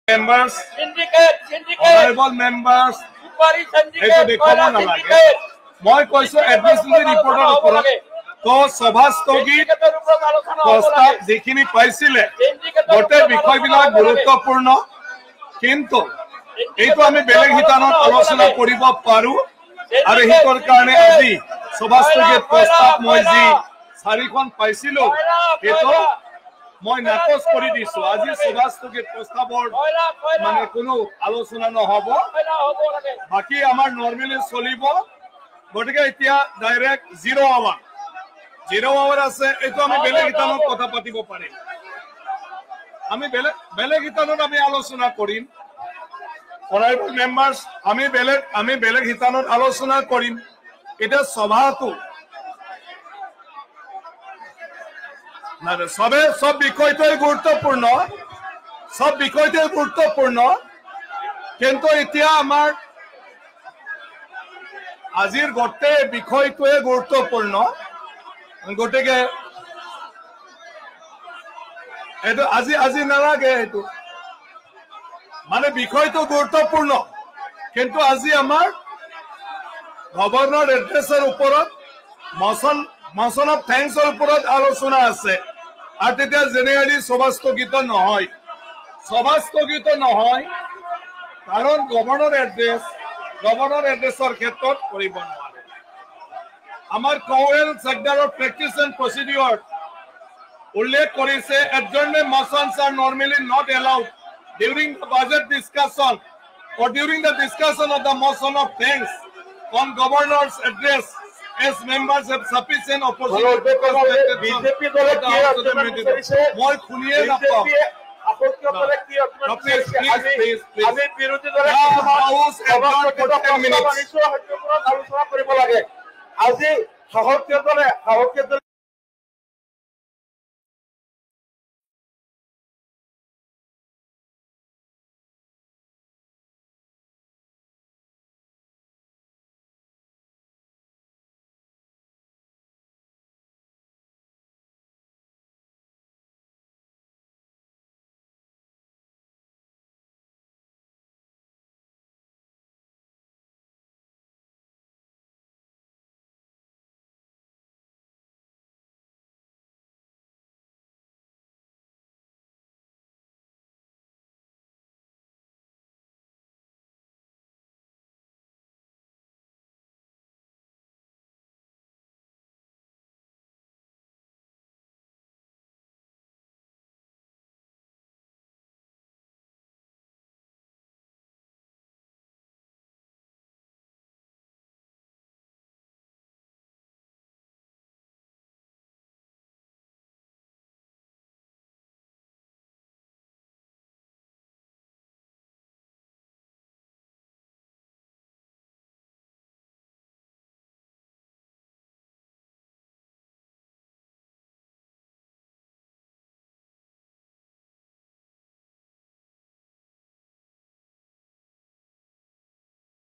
Members, honorable members, এইটো দেখাব নালাগে মই কৈছো এডমিনিষ্ট্ৰেটিভ ৰিপৰ্টৰ ওপৰত তো সভা স্থগিত প্ৰস্তাৱ যিখিনি পাইছিলে গোটেই বিষয়বিলাক গুৰুত্বপূৰ্ণ কিন্তু এইটো আমি বেলেগ হিতানত আলোচনা কৰিব পাৰো আৰু হিতৰ কাৰণে আজি সভা স্থগিত প্ৰস্তাৱ মই যি 4খন পাইছিলো এইটো মই নাকচ কৰি দিছো আজি সভা স্থগিত প্ৰস্তাৱৰ মানে কোনো আলোচনা নহব বাকি আমাৰ নৰমালি চলিব গটিকে এতিয়া ডাইৰেক্ট 0 আৱাৰ আছে এইটো আমি বেলেগ হিতানত কথা পাতিব পাৰিম আমি বেলেগ হিতানত আমি আলোচনা কৰিম অনাৰেবল মেম্বাৰ্স আমি বেলেগ হিতানত আলোচনা কৰিম এটা সভাটো সব বিষয়টোই গুৰুত্বপূৰ্ণ কিন্তু এতিয়া আমাৰ আজিৰ গোটেই বিষয়টোৱে গুৰুত্বপূৰ্ণ গতিকে এইটো আজি নালাগে এইটো মানে বিষয়টো গুৰুত্বপূৰ্ণ কিন্তু আজি আমাৰ গভৰ্ণৰ এড্ৰেছৰ ওপৰত মোশন অফ থ্যাঙ্কছৰ ওপৰত আলোচনা আছে আৰু তেতিয়া জেনেৰেলি সভা স্থগিত নহয় কাৰণ গভৰ্ণৰ এড্ৰেছৰ ক্ষেত্ৰত কৰিব নোৱাৰে আমাৰ কৱেল সেক্টৰৰ প্ৰেক্টিস এণ্ড প্ৰচিডিউৰ উল্লেখ কৰিছে adjournment motions are normally not allowed during the budget discussion or during the discussion of the motion of thanks on governor's address as members have sufficient opportunity BJP দলে কি আলোচনা কৰিছে মই শুনিয়ে নাপাওঁ আপত্তি কৰে কি আমি বিৰোধী দলে হাউস আলোচনা কৰিব লাগে আজি সহযোগিতা